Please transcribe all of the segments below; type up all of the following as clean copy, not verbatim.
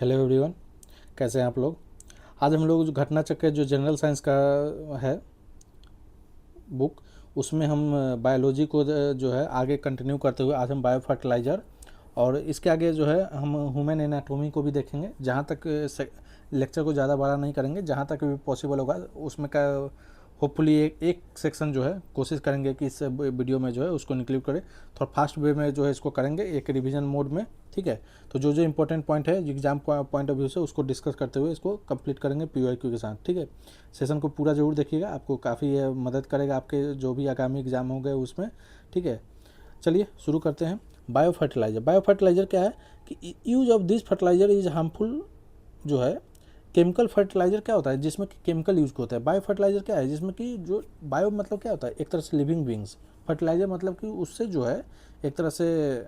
Hello everyone, कैसे हैं आप लोग। आज हम लोग जो घटना चक्र जो जनरल साइंस का है बुक, उसमें हम बायोलॉजी को जो है आगे कंटिन्यू करते हुए आज हम बायो फर्टिलाइज़र और इसके आगे जो है हम ह्यूमन एनाटॉमी को भी देखेंगे। जहाँ तक लेक्चर को ज़्यादा बड़ा नहीं करेंगे, जहाँ तक भी पॉसिबल होगा उसमें का होपफुली एक सेक्शन जो है कोशिश करेंगे कि इस वीडियो में जो है उसको इंक्लूड करें। थोड़ा फास्ट वे में जो है इसको करेंगे, एक रिवीजन मोड में। ठीक है, तो जो जो इंपॉर्टेंट पॉइंट है एग्जाम पॉइंट ऑफ व्यू से उसको डिस्कस करते हुए इसको कंप्लीट करेंगे पीवाईक्यू के साथ। ठीक है, सेशन को पूरा जरूर देखिएगा, आपको काफ़ी मदद करेगा आपके जो भी आगामी एग्जाम होंगे उसमें। ठीक है, चलिए शुरू करते हैं। बायो फर्टिलाइज़र, बायो फर्टिलाइज़र क्या है कि use of this fertiliser is harmful. जो है केमिकल फर्टिलाइज़र क्या होता है जिसमें कि केमिकल यूज होता है। बायो फर्टिलाइज़र क्या है जिसमें कि जो बायो मतलब क्या होता है, एक तरह से लिविंग बींग्स। फर्टिलाइज़र मतलब कि उससे जो है एक तरह से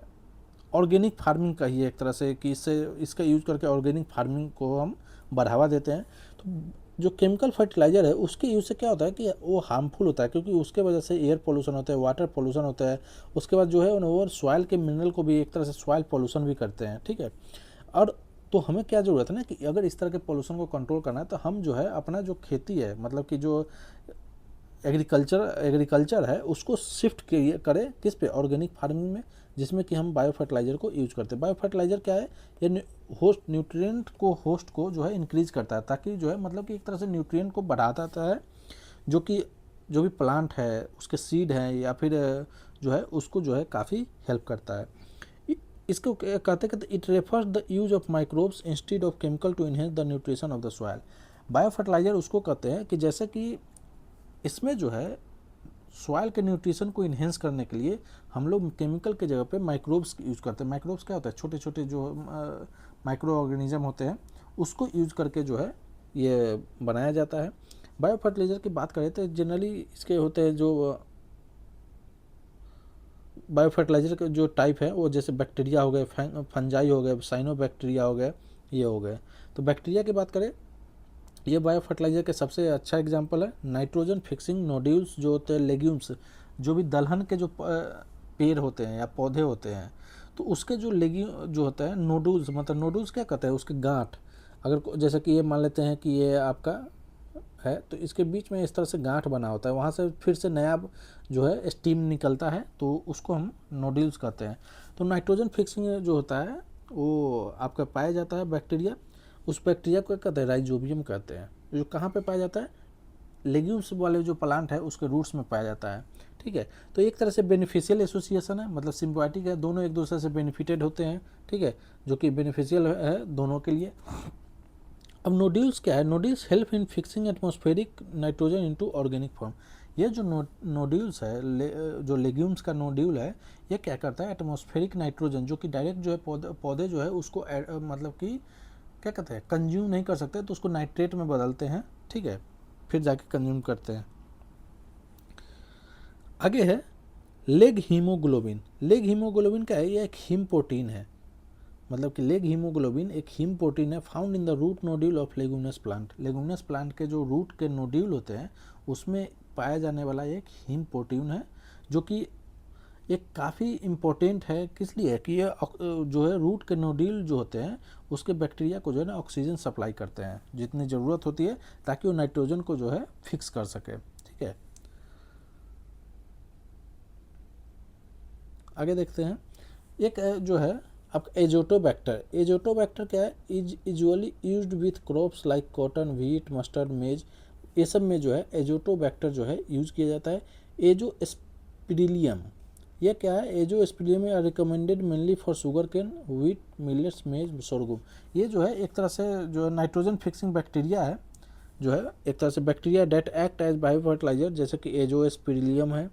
ऑर्गेनिक फार्मिंग कहिए एक तरह से, कि इससे इसका यूज करके ऑर्गेनिक फार्मिंग को हम बढ़ावा देते हैं। तो जो केमिकल फर्टिलाइज़र है उसके यूज़ से क्या होता है कि वो हार्मफुल होता है, क्योंकि उसके वजह से एयर पोल्यूशन होता है, वाटर पोल्यूशन होता है। उसके बाद जो है वो सॉइल के मिनरल को भी एक तरह से सॉइल पोल्यूशन भी करते हैं। ठीक है, और तो हमें क्या ज़रूरत है ना कि अगर इस तरह के पोल्यूशन को कंट्रोल करना है तो हम जो है अपना जो खेती है, मतलब कि जो एग्रीकल्चर है उसको शिफ्ट करें किस पे, ऑर्गेनिक फार्मिंग में, जिसमें कि हम बायो फर्टिलाइज़र को यूज करते हैं। बायो फर्टिलाइज़र क्या है, ये होस्ट न्यूट्रिएंट को होस्ट को जो है इंक्रीज करता है, ताकि जो है मतलब कि एक तरह से न्यूट्रिएंट को बढ़ाता है, जो कि जो भी प्लांट है उसके सीड हैं या फिर जो है उसको जो है काफ़ी हेल्प करता है। इसको कहते it refers the use of microbes instead of chemical to enhance the nutrition of the soil. Biofertiliser उसको कहते हैं कि जैसे कि इसमें जो है सॉइल के न्यूट्रिशन को इन्हेंस करने के लिए हम लोग केमिकल के जगह पे माइक्रोब्स यूज करते हैं। माइक्रोब्स क्या होता है, छोटे छोटे जो माइक्रो ऑर्गेनिज्म होते हैं उसको यूज करके जो है ये बनाया जाता है। बायो फर्टिलाइज़र की बात करें तो जनरली इसके होते हैं जो बायो फर्टिलाइज़र के जो टाइप है वो जैसे बैक्टीरिया हो गए, फंजाई हो गए, साइनो बैक्टीरिया हो गए, ये हो गए। तो बैक्टीरिया की बात करें, ये बायो फर्टिलाइज़र के सबसे अच्छा एग्जांपल है नाइट्रोजन फिक्सिंग नोड्यूल्स जो होते हैं, लेग्यूम्स, जो भी दलहन के जो पेड़ होते हैं या पौधे होते हैं, तो उसके जो लेग्यूम जो होता है नोडुल्स, मतलब नोडुल्स क्या कहते हैं, उसके गांठ। अगर जैसे कि ये मान लेते हैं कि ये आपका है तो इसके बीच में इस तरह से गांठ बना होता है, वहाँ से फिर से नया जो है स्टीम निकलता है, तो उसको हम नोड्यूल्स कहते हैं। तो नाइट्रोजन फिक्सिंग जो होता है वो आपका पाया जाता है बैक्टीरिया। उस बैक्टीरिया को कहते हैं राइजोबियम कहते हैं, जो कहाँ पे पाया जाता है, लेग्यूम्स वाले जो प्लांट है उसके रूट्स में पाया जाता है। ठीक है, तो एक तरह से बेनिफिशियल एसोसिएशन है, मतलब सिम्बायोटिक है, दोनों एक दूसरे से बेनिफिटेड होते हैं। ठीक है, जो कि बेनिफिशियल है दोनों के लिए। अब नोड्यूल्स क्या है, nodules help in fixing atmospheric nitrogen into organic form. ये जो नोड्यूल्स है जो लेग्यूम्स का नोड्यूल है, ये क्या करता है, एटमॉस्फेरिक नाइट्रोजन जो कि डायरेक्ट जो है पौधे जो है उसको मतलब कि क्या कहते हैं कंज्यूम नहीं कर सकते, तो उसको नाइट्रेट में बदलते हैं। ठीक है, फिर जाके कंज्यूम करते हैं। आगे है लेग हीमोग्लोबिन। लेग हीमोग्लोबिन क्या है, ये एक हीम प्रोटीन है, मतलब कि लेग हीमोग्लोबिन एक हीम प्रोटीन है found in the root nodule of leguminous plant. Leguminous plant के जो रूट के नोड्यूल होते हैं उसमें पाया जाने वाला एक हीम प्रोटीन है, जो कि एक काफ़ी इम्पोर्टेंट है। किस लिए कि ये जो है रूट के नोड्यूल जो होते हैं उसके बैक्टीरिया को जो है ना ऑक्सीजन सप्लाई करते हैं जितनी ज़रूरत होती है, ताकि वो नाइट्रोजन को जो है फिक्स कर सके। ठीक है, आगे देखते हैं। एक जो है अब एजोटोबैक्टर। एजोटोबैक्टर क्या है, is usually used with crops like cotton, wheat, mustard, मेज, ये सब में जो है एजोटोबैक्टर जो है यूज किया जाता है। एजोस्पिरिलियम, ये क्या है, azospirillum are recommended mainly for sugarcane, wheat, millets, maize, sorghum. ये जो है एक तरह से जो है नाइट्रोजन फिक्सिंग बैक्टीरिया है, जो है एक तरह से bacteria that act as bio fertiliser, जैसे कि एजोस्पिरिलियम है,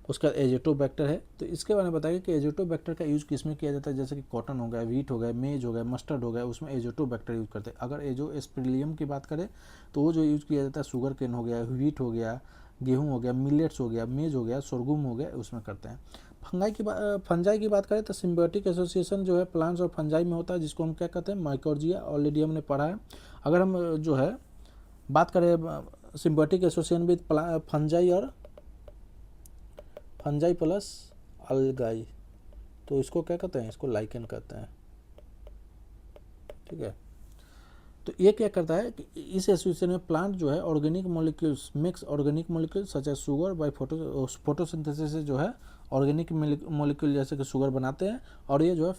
उसका एजोटोबैक्टर है। तो इसके बारे में बताइए कि एजोटोबैक्टर का यूज़ किस में किया जाता है, जैसे कि कॉटन हो गया, व्हीट हो गया, मेज हो गया, मस्टर्ड हो गया, उसमें एजोटोबैक्टर यूज़ करते हैं। अगर एजोस्पिरिलियम की बात करें तो वो जो यूज़ किया जाता है शुगर केन हो गया, व्हीट हो गया, गेहूँ हो गया, मिलेट्स हो गया, मेज हो गया, सोरगुम हो गया, उसमें करते हैं। फंजाई की बात करें तो सिम्बायोटिक एसोसिएशन जो है प्लांट्स और फंजाई में होता है, जिसको हम क्या कहते हैं, माइकोर्जिया। ऑलरेडी हमने पढ़ा है। अगर हम जो है बात करें सिम्बायोटिक एसोसिएशन विद फंजाई और फंजाई प्लस अलगाई, तो इसको क्या कहते हैं, इसको लाइकेन कहते हैं। ठीक है, तो ये क्या करता है कि इस एसोसिएशन में प्लांट जो है organic molecules mix organic molecules such as sugar by photosynthesis से जो है ऑर्गेनिक मॉलिक्यूल जैसे कि शुगर बनाते हैं, और ये जो है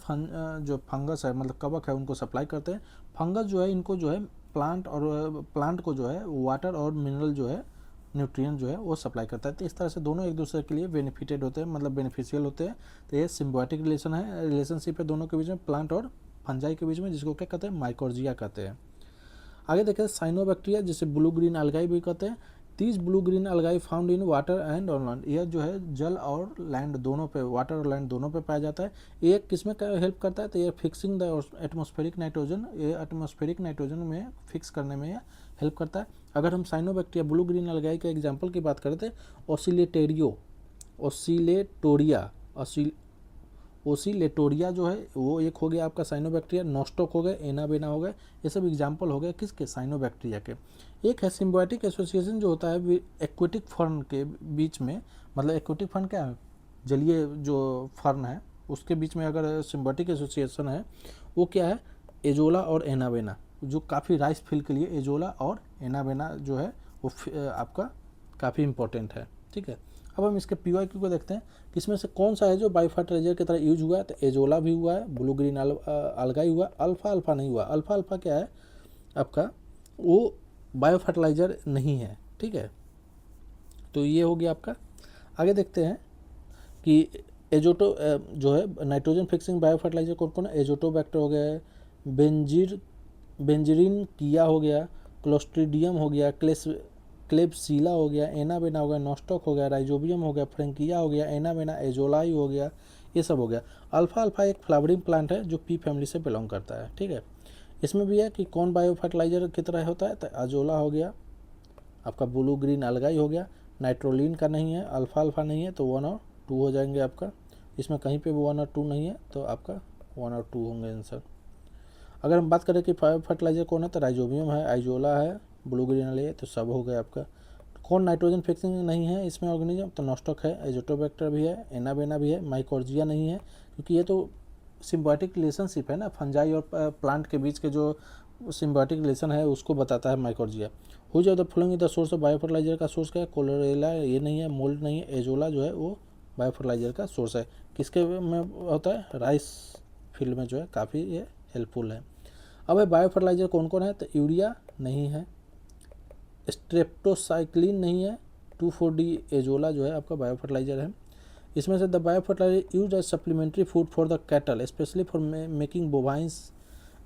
जो फंगस है मतलब कवक है उनको सप्लाई करते हैं। फंगस जो है इनको जो है प्लांट को जो है वाटर और मिनरल जो है न्यूट्रिएंट जो है वो सप्लाई करता है। तो इस तरह से दोनों एक दूसरे के लिए बेनिफिटेड होते हैं, मतलब बेनिफिशियल होते हैं। तो ये सिम्बायोटिक रिलेशनशिप है दोनों के बीच में, प्लांट और फंजाई के बीच में, जिसको क्या कहते हैं माइकोर्जिया कहते हैं। आगे देखें साइनोबैक्टीरिया जिसे ब्लू ग्रीन अलगाई भी कहते हैं। तीस blue green अलगाई found in water and on land, यह जो है जल और लैंड दोनों पे, वाटर और लैंड दोनों पे पाया जाता है। ये किसमें हेल्प करता है, तो ये फिक्सिंग द एटमॉस्फेरिक नाइट्रोजन, ये एटमॉस्फेरिक नाइट्रोजन में फिक्स करने में हेल्प करता है। अगर हम साइनोबैक्टीरिया ब्लू ग्रीन अलगाई के एग्जाम्पल की बात करें तो ओसिलेटोरिया जो है वो एक हो गया आपका साइनोबैक्टीरिया, नॉस्टॉक हो गए, एनाबेना हो गए, ये सब एग्जाम्पल हो गए किसके, साइनोबैक्टीरिया के। एक है सिम्बायोटिक एसोसिएशन जो होता है एक्वेटिक फर्न के बीच में, मतलब एक्वेटिक फर्न क्या है, जलीय जो फर्न है उसके बीच में अगर सिम्बायोटिक एसोसिएशन है वो क्या है, एजोला और एनाबेना, जो काफ़ी राइस फील्ड के लिए एजोला और एनाबेना जो है वो आपका काफ़ी इंपॉर्टेंट है। ठीक है, अब हम इसके PYQ को देखते हैं कि इसमें से कौन सा है जो बायो फर्टिलाइजर की तरह यूज हुआ है। तो एजोला भी हुआ है, ब्लू ग्रीन अलगाई हुआ, अल्फा अल्फा नहीं हुआ। अल्फा अल्फा क्या है आपका, वो बायो फर्टिलाइजर नहीं है। ठीक है, तो ये हो गया आपका। आगे देखते हैं कि एजोटो जो है नाइट्रोजन फिक्सिंग बायो फर्टिलाइजर कौन कौन है, एजोटोबैक्टर हो गया, बेंजीरिन किया हो गया, क्लोस्ट्रीडियम हो गया, क्लेबसीला हो गया, एनाबेना हो गया, नॉस्टॉक हो गया, राइजोबियम हो गया, फ्रेंकिया हो गया, एनाबेना, एजोलाई हो गया, ये सब हो गया। अल्फा अल्फा एक फ्लावरिंग प्लांट है जो पी फैमिली से बिलोंग करता है। ठीक है, इसमें भी है कि कौन बायो फर्टिलाइजर की तरह होता है, तो अजोला हो गया आपका, ब्लू ग्रीन अलगाई हो गया, नाइट्रोलिन का नहीं है, अल्फा अल्फा नहीं है, तो 1 और 2 हो जाएंगे आपका। इसमें कहीं पे भी 1 और 2 नहीं है तो आपका 1 और 2 होंगे आंसर। अगर हम बात करें कि फर्टिलाइजर कौन है, तो राइजोबियम है, आइजोला है, ब्लू ग्रीन है, तो सब हो गए आपका। कौन नाइट्रोजन फिक्सिंग नहीं है इसमें ऑर्गेनिज्म, तो नॉस्टॉक है, एजोटोबैक्टर भी है, एनाबेना भी है, माइकोर्जिया नहीं है, क्योंकि ये तो सिम्बायोटिक रिलेशनशिप है ना, फंजाई और प्लांट के बीच के जो सिम्बायोटिक रिलेशन है उसको बताता है माइकोर्जिया। हो जाए the following the source of biofertiliser का सोर्स क्या है, कोलोरेला ये नहीं है, मोल्ड नहीं है, एजोला जो है वो बायो फर्टिलाइजर का सोर्स है। किसके में होता है, राइस फील्ड में जो है काफ़ी ये हेल्पफुल है। अब है बायो फर्टिलाइजर कौन कौन है, तो यूरिया नहीं है, स्ट्रेप्टोसाइक्लिन नहीं है, 2,4-D एजोला जो है आपका बायो फर्टिलाइजर है। इसमें से the bio fertiliser use as supplementary food for the cattle specially for making bovines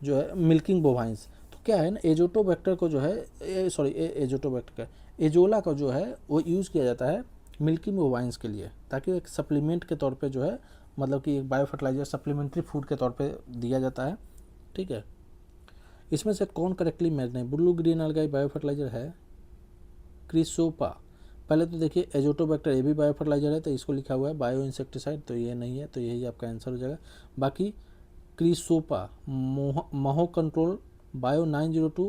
जो है मिल्किंग बोवाइंस। तो क्या है ना, एजोटोबैक्टर को जो है एजोटोबैक्टर का एजोला का जो है वो यूज़ किया जाता है मिल्किंग बोवाइंस के लिए, ताकि एक सप्लीमेंट के तौर पे जो है, मतलब कि एक बायो फर्टिलाइजर सप्लीमेंट्री फूड के तौर पे दिया जाता है। ठीक है, इसमें से कौन करेक्टली मैच नहीं, ब्लू ग्रीन अलगाई बायो फर्टिलाइजर है, क्रिसोपा। पहले तो देखिए एजोटोबैक्टर ये भी बायो फर्टिलाइजर है, तो इसको लिखा हुआ है बायो इंसेक्टिसाइड, तो ये नहीं है, तो यही आपका आंसर हो जाएगा। बाकी क्रिसोपा, महो control, bio 902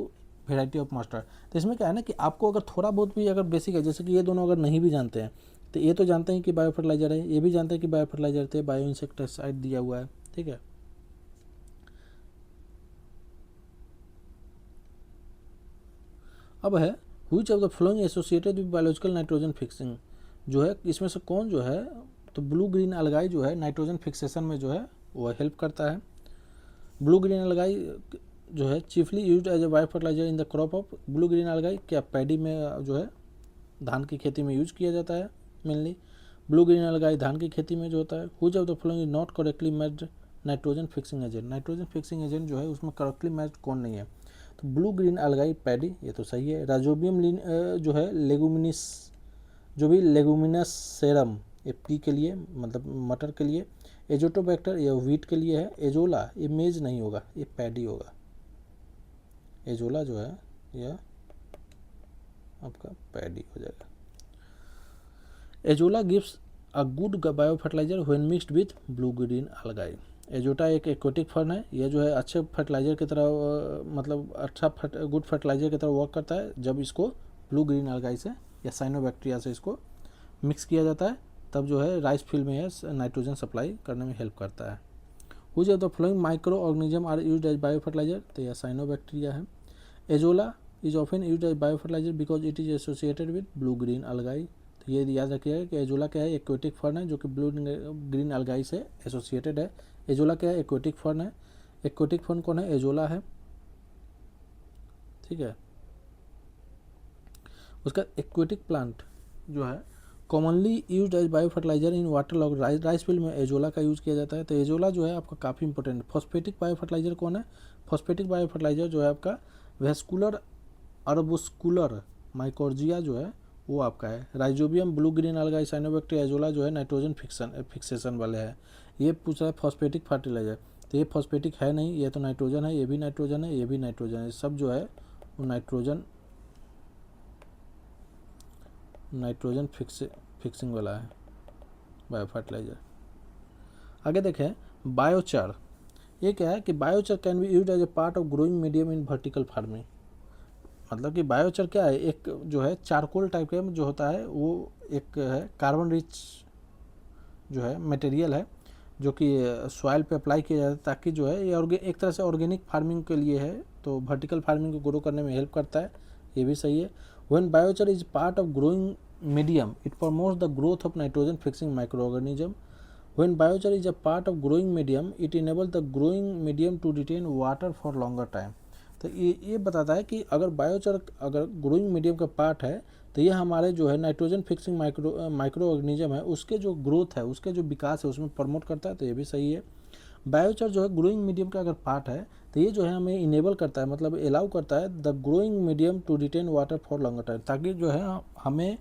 variety of master. तो इसमें क्या है ना कि आपको अगर थोड़ा बहुत भी अगर बेसिक है, जैसे कि ये दोनों अगर नहीं भी जानते हैं तो ये तो जानते हैं कि बायो फर्टिलाइजर है, ये भी जानते हैं कि बायो फर्टिलाइजर थे, बायो इंसेक्टिसाइड दिया हुआ है। ठीक है, अब है which of the flowing associated with biological nitrogen fixing, जो है इसमें से कौन जो है, तो ब्लू ग्रीन अलगाई जो है नाइट्रोजन फिक्सेशन में जो है वो हेल्प करता है। ब्लू ग्रीन अलगाई जो है chiefly used as a bio fertiliser in the crop of, blue green algae क्या पैडी में जो है धान की खेती में यूज किया जाता है मेनली। ब्लू ग्रीन अलगाई धान की खेती में जो होता है। Which of the following is not correctly matched nitrogen fixing agent, nitrogen fixing agent जो है उसमें करेक्टली मैच्ड कौन नहीं है, तो ब्लू ग्रीन अलगाई पैडी ये तो सही है। राइजोबियम जो है लेगुमिनिस, जो भी लेगुमिनस सेरम ये पी के लिए मतलब मटर के लिए। एजोटोबैक्टर ये व्हीट के लिए है। एजोला ये मेज नहीं होगा, ये पैडी होगा। एजोला जो है यह आपका पैडी हो जाएगा। Azolla gives a good bio fertiliser when mixed with blue green algae. एजोटा एक एक्वेटिक फर्न है, यह जो है अच्छे फर्टिलाइजर की तरह मतलब अच्छा गुड फर्टिलाइजर की तरह वर्क करता है जब इसको ब्लू ग्रीन अलगाई से या साइनोबैक्टीरिया से इसको मिक्स किया जाता है, तब जो है राइस फील्ड में यह नाइट्रोजन सप्लाई करने में हेल्प करता है। Which of the following micro organism are used as bio fertiliser, तो यह साइनोबैक्टीरिया है। Azolla is often use as bio fertiliser because it is associated with blue green algae. तो ये याद रखिएगा कि एजोला क्या है, एक्वेटिक फर्न है जो कि ब्लू ग्रीन अलगाई से एसोसिएटेड है। एजोला क्या है, एक्वेटिक फर्न है। एक्वेटिक फर्न कौन है, एजोला है, ठीक है। उसका एक्वेटिक प्लांट जो है commonly use as bio fertiliser in water log rice field में एजोला का यूज़ किया जाता है। तो एजोला जो है आपका काफ़ी इंपॉर्टेंट है। फॉस्फेटिक बायो फर्टिलाइजर कौन है, फॉस्फेटिक बायो फर्टिलाइजर जो है आपका वेस्कुलर अर्बुस्कुलर माइकोर्जिया जो है वो आपका है। Rhizobium blue green अलगाई cyanobacteria azolla जो है नाइट्रोजन फिक्सेशन वाले है। ये पूछ रहा है फॉस्फेटिक फर्टिलाइजर, तो ये फॉस्फेटिक है नहीं, ये तो नाइट्रोजन है, ये भी नाइट्रोजन है, ये भी नाइट्रोजन है, सब जो है वो नाइट्रोजन फिक्सिंग वाला है बायो फर्टिलाइजर। आगे देखें बायोचार। ये क्या है कि biochar can be used as a part of growing medium in vertical farming. मतलब कि बायोचार क्या है, एक जो है चारकोल टाइप का जो होता है वो एक है कार्बन रिच जो है मटेरियल है जो कि सॉइल पे अप्लाई किया जाता है ताकि जो है ये एक तरह से ऑर्गेनिक फार्मिंग के लिए है, तो वर्टिकल फार्मिंग को ग्रो करने में हेल्प करता है, ये भी सही है। When biochar is part of growing medium it promotes the growth of nitrogen fixing microorganism. When biochar is a part of growing medium it enable the growing medium to retain water for longer time. तो ये बताता है कि अगर biochar अगर growing medium का part है तो ये हमारे जो है नाइट्रोजन फिक्सिंग माइक्रो ऑर्गेनिज्म है उसके जो ग्रोथ है, उसके जो विकास है उसमें प्रमोट करता है, तो ये भी सही है। बायोचार जो है ग्रोइंग मीडियम का अगर पार्ट है तो ये जो है हमें इनेबल करता है, मतलब अलाउ करता है the growing medium to retain water for longer time, ताकि जो है हमें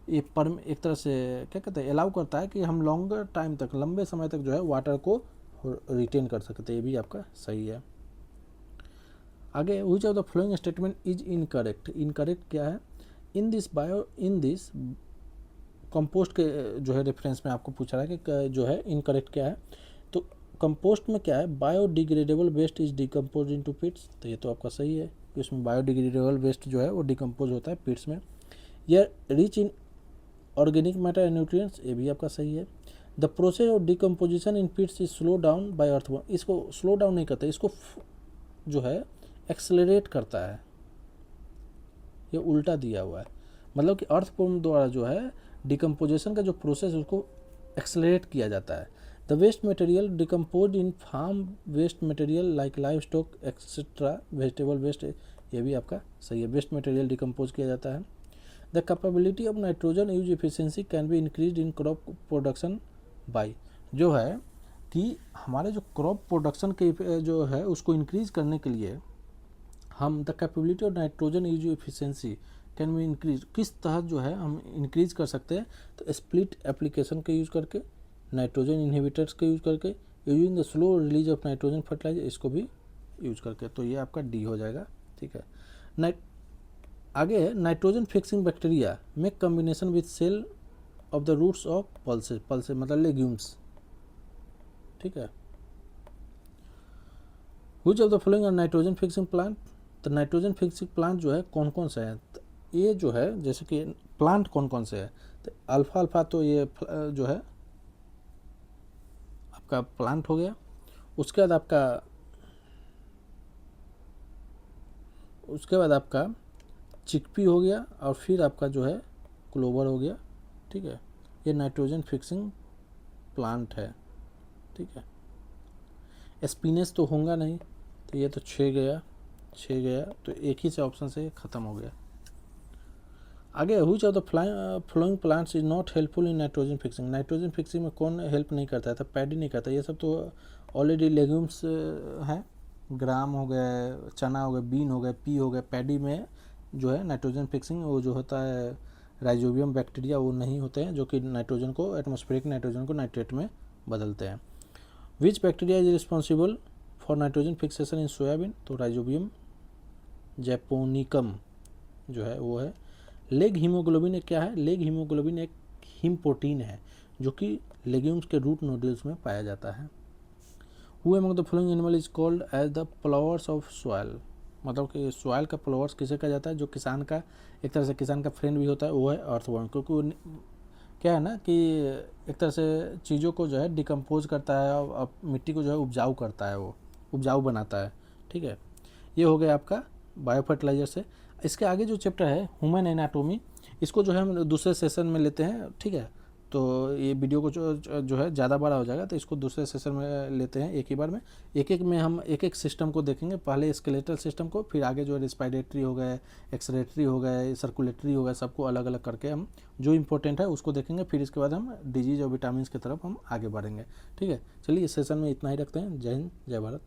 ये एक तरह से क्या कहते हैं अलाउ करता है कि हम लॉन्गर टाइम तक, लंबे समय तक जो है वाटर को रिटेन कर सकते हैं, ये भी आपका सही है। आगे which of the following statement is incorrect. Incorrect क्या है, इन दिस कंपोस्ट के जो है रेफरेंस में आपको पूछ रहा है कि जो है इनकरेक्ट क्या है। तो कंपोस्ट में क्या है, biodegradable waste is decompose into pits, तो ये तो आपका सही है कि उसमें बायोडिग्रेडेबल वेस्ट जो है वो डिकम्पोज होता है पिट्स में। यह rich in organic matter and nutrients, ये भी आपका सही है। The process of decomposition in pits is slow down by earthworm, इसको स्लो डाउन नहीं करता, इसको जो है एक्सेलरेट करता है, ये उल्टा दिया हुआ है, मतलब कि अर्थवर्म द्वारा जो है डिकम्पोजिशन का जो प्रोसेस उसको एक्सेलरेट किया जाता है। The waste material decompose in farm waste material like livestock etcetera vegetable waste, ये भी आपका सही है, वेस्ट मटेरियल डिकम्पोज किया जाता है। The capability of nitrogen use efficiency can be increase in crop production by, जो है कि हमारे जो क्रॉप प्रोडक्शन के जो है उसको इंक्रीज करने के लिए हम the capability of nitrogen use efficiency can be increase, किस तहत जो है हम इंक्रीज कर सकते हैं, तो स्प्लिट एप्लीकेशन के यूज़ करके, नाइट्रोजन इनहिबिटर्स के यूज़ करके, using the slow release of nitrogen fertiliser, इसको भी यूज करके, तो ये आपका डी हो जाएगा, ठीक है। आगे है nitrogen fixing bacteria make combination with cell of the roots of pulses, pulses मतलब लेग्यूम्स, ठीक है। Which of the following are nitrogen fixing plant, तो नाइट्रोजन फिक्सिंग प्लांट जो है कौन कौन से हैं, ये जो है जैसे कि प्लांट कौन कौन से हैं, तो अल्फा अल्फा तो ये जो है आपका प्लांट हो गया, उसके बाद आपका चिकपी हो गया, और फिर आपका जो है क्लोवर हो गया, ठीक है। ये नाइट्रोजन फिक्सिंग प्लांट है, ठीक है। स्पिनेस तो होगा नहीं, तो ये तो 6 गया, तो एक ही से ऑप्शन से ख़त्म हो गया। आगे which of the flowing plants is not helpful in nitrogen fixing, nitrogen fixing में कौन हेल्प नहीं करता है, तो पैडी नहीं करता, ये सब तो ऑलरेडी लेग्यूम्स हैं, ग्राम हो गए, चना हो गया, बीन हो गया, पी हो गया, पैडी में जो है नाइट्रोजन फिक्सिंग वो जो होता है राइजोबियम बैक्टीरिया, वो नहीं होते हैं जो कि नाइट्रोजन को, एटमॉस्फेरिक नाइट्रोजन को नाइट्रेट में बदलते हैं। विच bacteria is responsible for nitrogen fixation in soybean, तो राइजोबियम जैपोनिकम जो है वो है। लेग हीमोग्लोबिन क्या है, लेग हीमोग्लोबिन एक हीम प्रोटीन है जो कि लेग्यूम्स के रूट नोड्यूल्स में पाया जाता है। Who among the following animal is called as the ploughers of soil, मतलब कि सॉइल का प्लावर्स किसे कहा जाता है, जो किसान का एक तरह से किसान का फ्रेंड भी होता है, वो है अर्थवर्म, क्योंकि वो क्या है ना कि एक तरह से चीज़ों को जो है डिकम्पोज करता है और मिट्टी को जो है उपजाऊ करता है, वो उपजाऊ बनाता है, ठीक है। ये हो गया आपका बायो फर्टिलाइजर से। इसके आगे जो चैप्टर है ह्यूमन एनाटोमी, इसको जो है हम दूसरे सेशन में लेते हैं, ठीक है। तो ये वीडियो को जो है ज़्यादा बड़ा हो जाएगा, तो इसको दूसरे सेशन में लेते हैं एक ही बार में। एक एक में हम एक एक सिस्टम को देखेंगे, पहले स्केलेटल सिस्टम को, फिर आगे जो रेस्पिरेटरी हो गए, एक्सरेटरी हो गए, सर्कुलेटरी हो गए, सबको अलग अलग करके हम जो इंपॉर्टेंट है उसको देखेंगे। फिर इसके बाद हम डिजीज और विटामिन की तरफ हम आगे बढ़ेंगे, ठीक है। चलिए इस सेशन में इतना ही रखते हैं। जय हिंद, जय भारत।